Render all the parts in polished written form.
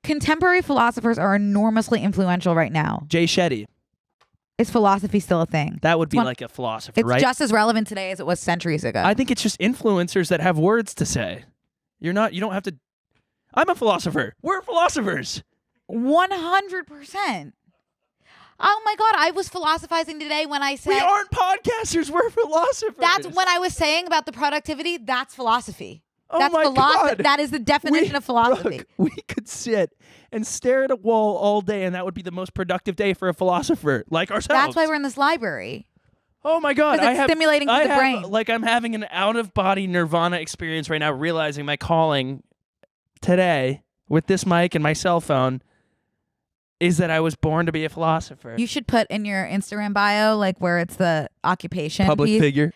contemporary philosophers are enormously influential right now. Jay Shetty. Is philosophy still a thing? That would be like a philosopher, it's right? It's just as relevant today as it was centuries ago. I think it's just influencers that have words to say. You don't have to. I'm a philosopher. We're philosophers. 100%. Oh my God, I was philosophizing today when I said... We aren't podcasters, we're philosophers. That's when I was saying about the productivity, that's philosophy. Oh that's my God. That is the definition of philosophy. Look, we could sit and stare at a wall all day, and that would be the most productive day for a philosopher like ourselves. That's why we're in this library. Oh my God. It's stimulating to the brain. Like I'm having an out-of-body nirvana experience right now, realizing my calling today with this mic and my cell phone is that I was born to be a philosopher. You should put in your Instagram bio, like where it's the occupation. Public piece, figure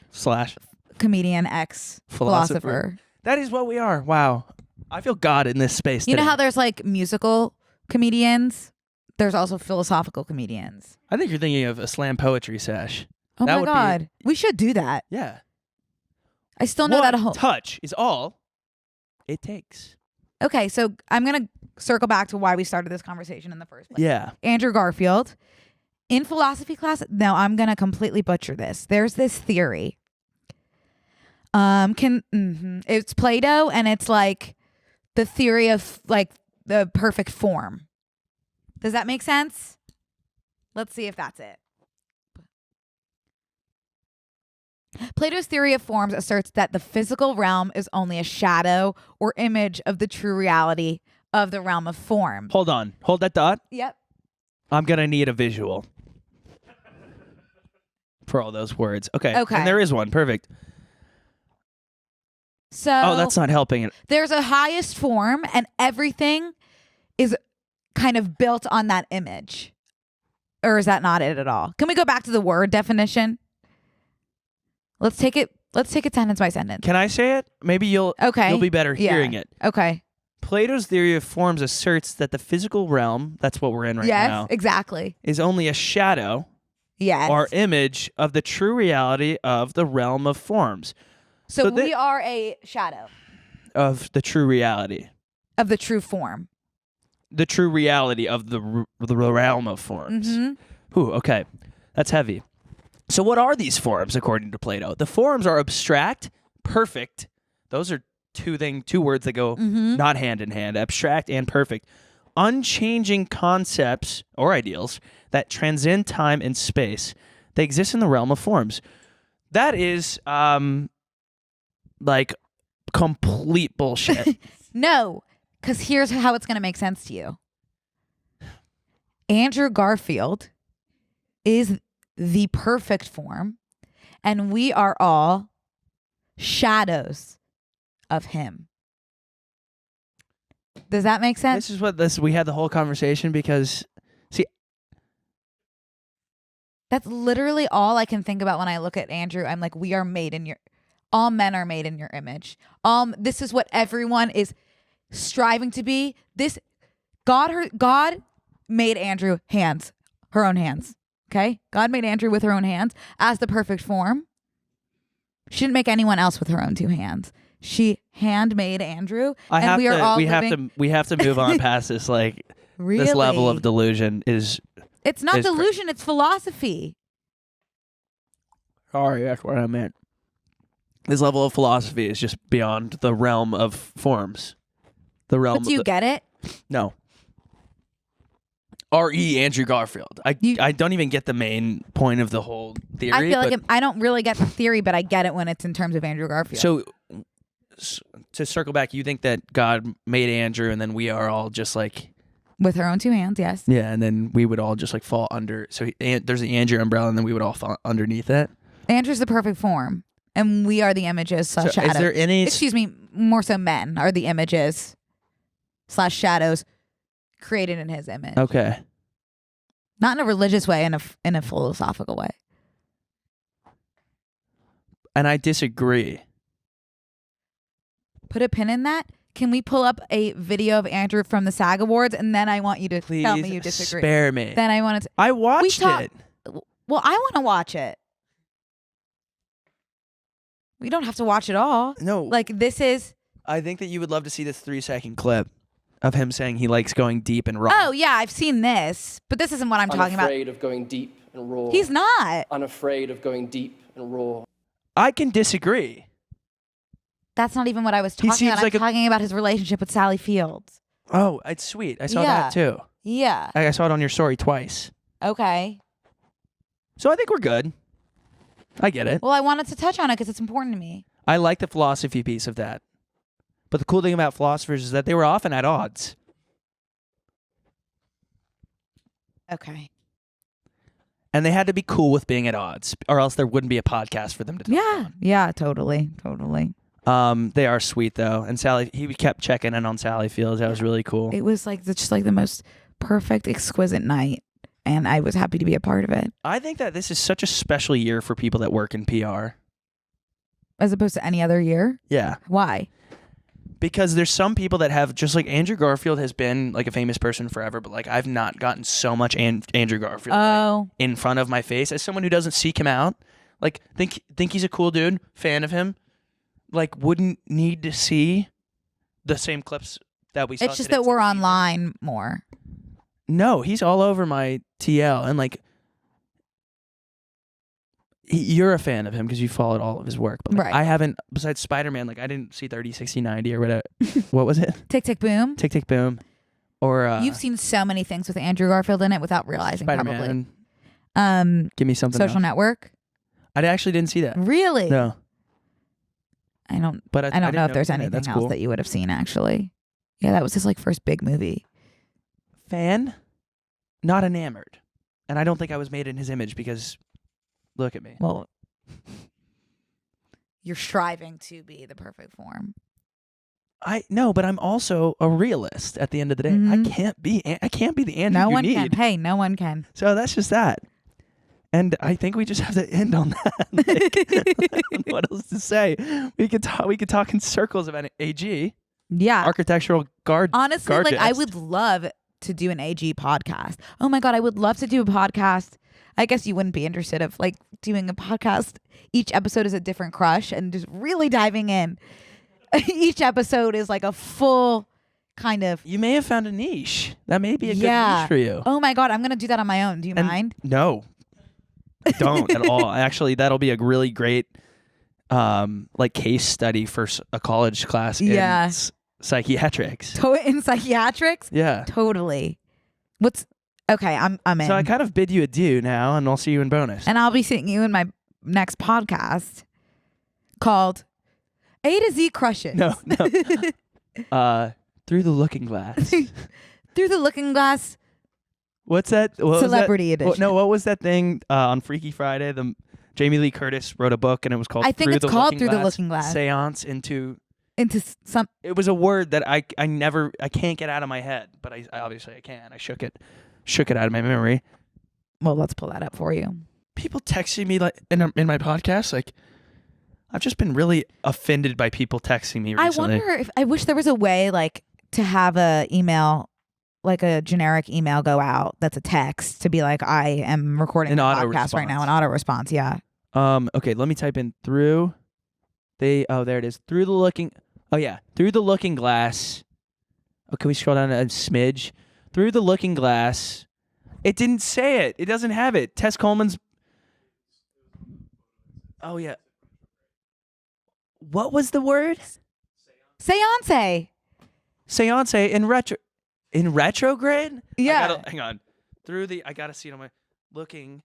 / comedian X philosopher. That is what we are. Wow. I feel God in this space You today. know how there's like musical comedians? There's also philosophical comedians. I think you're thinking of a slam poetry sesh. Oh that my God. We should do that. Yeah. I still know that. Touch is all it takes. Okay, so I'm going to circle back to why we started this conversation in the first place. Yeah. Andrew Garfield. In philosophy class, now I'm going to completely butcher this. There's this theory. It's Plato, and it's like the theory of like the perfect form. Does that make sense? Let's see if that's it. Plato's theory of forms asserts that the physical realm is only a shadow or image of the true reality of the realm of form. Hold on. Hold that thought. Yep. I'm going to need a visual for all those words. Okay. Okay. And there is one. Perfect. So Oh, that's not helping it. There's a highest form, and everything is kind of built on that image. Or is that not it at all? Can we go back to the word definition? Let's take it sentence by sentence. Can I say it? Maybe you'll be better hearing it. Okay. Plato's theory of forms asserts that the physical realm, that's what we're in right now. Yes, exactly. Is only a shadow yes. or image of the true reality of the realm of forms. So we are a shadow. Of the true reality. Of the true form. The true reality of the realm of forms. Mm-hmm. Ooh, okay. That's heavy. So what are these forms according to Plato? The forms are abstract, perfect. Those are two words that go not hand in hand, abstract and perfect. Unchanging concepts or ideals that transcend time and space. They exist in the realm of forms. That is like complete bullshit. No, because here's how it's going to make sense to you. Andrew Garfield is the perfect form, and we are all shadows of him. Does that make sense? This is what we had the whole conversation because see, that's literally all I can think about when I look at Andrew. I'm like, we are made in all men are made in your image. This is what everyone is striving to be. God made Andrew her own hands. Okay? God made Andrew with her own hands as the perfect form. She didn't make anyone else with her own two hands. She handmade Andrew. We have to move on past this. Like really? This level of delusion is. It's not delusion. It's philosophy. Sorry, that's what I meant. This level of philosophy is just beyond the realm of forms. The realm. But do you get it? No. R.E. Andrew Garfield. I don't even get the main point of the whole theory. I feel like I don't really get the theory, but I get it when it's in terms of Andrew Garfield. So to circle back, you think that God made Andrew and then we are all just like... With her own two hands, yes. Yeah, and then we would all just like fall under... So there's the Andrew umbrella and then we would all fall underneath it? Andrew's the perfect form. And we are the images / shadows. Is there any... Excuse me, more so men are the images / shadows created in his image. Okay. Not in a religious way, in a philosophical way. And I disagree. Put a pin in that. Can we pull up a video of Andrew from the SAG Awards, and then I want you to tell me you disagree. Spare me. Then I want to. I watched it. Well, I want to watch it. We don't have to watch it all. No. Like this is. I think that you would love to see this 3-second clip. of him saying he likes going deep and raw. Oh, yeah, I've seen this, but this isn't what I'm talking about. Unafraid of going deep and raw. He's not. Unafraid of going deep and raw. I can disagree. That's not even what I was talking about. I'm talking about his relationship with Sally Fields. Oh, it's sweet. I saw that too. Yeah. I saw it on your story twice. Okay. So I think we're good. I get it. Well, I wanted to touch on it because it's important to me. I like the philosophy piece of that. But the cool thing about philosophers is that they were often at odds. Okay. And they had to be cool with being at odds, or else there wouldn't be a podcast for them to talk about. Yeah, totally. They are sweet though, and he kept checking in on Sally Fields. That was really cool. It was like just like the most perfect, exquisite night, and I was happy to be a part of it. I think that this is such a special year for people that work in PR, as opposed to any other year. Yeah. Why? Because there's some people that have, just like Andrew Garfield has been like a famous person forever, but like I've not gotten so much Andrew Garfield like, in front of my face as someone who doesn't seek him out. Like think he's a cool dude, fan of him. Like wouldn't need to see the same clips that we saw. It's just that we're online more. No, he's all over my TL, and like you're a fan of him because you followed all of his work, but like, right. I haven't. Besides Spider-Man, like I didn't see 30, 60, 90 or whatever. What was it? Tick Tick Boom. Tick Tick Boom. Or you've seen so many things with Andrew Garfield in it without realizing. Spider-Man. Probably. Give me something. Social else. Network. I actually didn't see that. Really? No. I don't. But I don't know if there's anything That's else cool. that you would have seen actually. Yeah, that was his like first big movie. Fan, not enamored, and I don't think I was made in his image because, look at me. Well, you're striving to be the perfect form. I know, but I'm also a realist. At the end of the day, Mm-hmm. I can't be the Andrew No you one need. can. Hey, no one can. So that's just that. And I think we just have to end on that. Like, I don't know what else to say? We could talk in circles about AG. Yeah. Architectural guard. Honestly, like I would love to do an AG podcast. Oh my God, I would love to do a podcast. I guess you wouldn't be interested of like doing a podcast. Each episode is a different crush and just really diving in. Each episode is like a full kind of. You may have found a niche. That may be a good niche for you. Oh my God, I'm going to do that on my own. Do you mind? No. I don't at all. Actually, that'll be a really great like case study for a college class in psychiatrics. In psychiatrics? Yeah. Totally. Okay, I'm in. So I kind of bid you adieu now, and I'll see you in bonus. And I'll be seeing you in my next podcast called A to Z Crushes. No. Through the Looking Glass. Through the Looking Glass. What's that? What Celebrity was that? edition. No, what was that thing on Freaky Friday? The Jamie Lee Curtis wrote a book, and it was called. I think Through it's the called Looking Through the Glass, Looking Glass. Seance into some. It was a word that I can't get out of my head, but I obviously I can. I shook it out of my memory. Well, let's pull that up for you. People texting me like in my podcast, like I've just been really offended by people texting me recently. I wonder if I wish there was a way like to have a email, like a generic email go out that's a text to be like, I am recording a podcast right now, an auto response. Yeah. Okay, let me type in through. There it is. Through the Looking. Oh yeah, Through the Looking Glass. Oh, can we scroll down a smidge? Through the Looking Glass. It didn't say it. It doesn't have it. Tess Coleman's. Oh yeah. What was the word? Seance. Seance in retrograde? Yeah. Hang on. I gotta see it on my looking.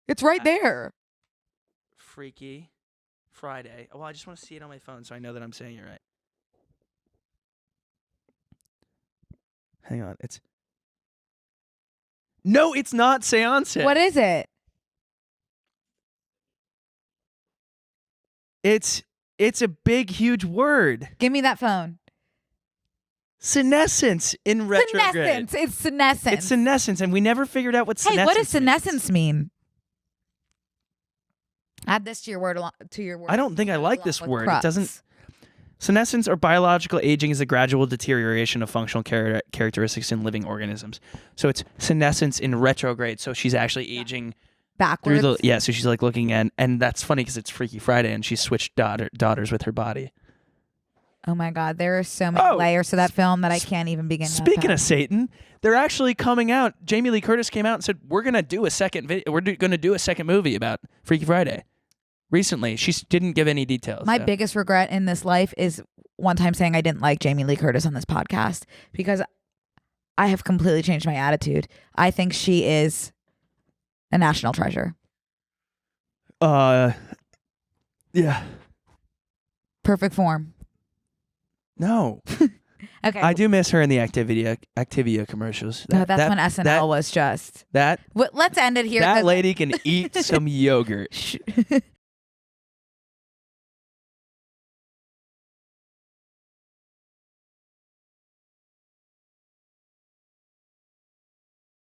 It's right there. Freaky Friday. Well, I just want to see it on my phone so I know that I'm saying it right. Hang on. No, it's not seance. What is it? It's a big, huge word. Give me that phone. Senescence in retrograde. Senescence. It's senescence. It's senescence, and we never figured out what senescence Hey, what does senescence means. mean? Add this to your word. I don't think I like this word. Crux. It doesn't. Senescence or biological aging is a gradual deterioration of functional characteristics in living organisms. So it's senescence in retrograde. So she's actually aging backwards. so she's like looking and that's funny because it's Freaky Friday and she switched daughters with her body. Oh my God, there are so many layers to that film that I can't even begin to Speaking unpack. of Satan, they're actually coming out. Jamie Lee Curtis came out and said, we're going to do a second video. We're going to do a second movie about Freaky Friday. Recently, she didn't give any details. My biggest regret in this life is one time saying I didn't like Jamie Lee Curtis on this podcast, because I have completely changed my attitude. I think she is a national treasure. Yeah. Perfect form. No. Okay. I do miss her in the Activia commercials. No, that's when SNL was just. That Let's end it here. that lady can eat some yogurt.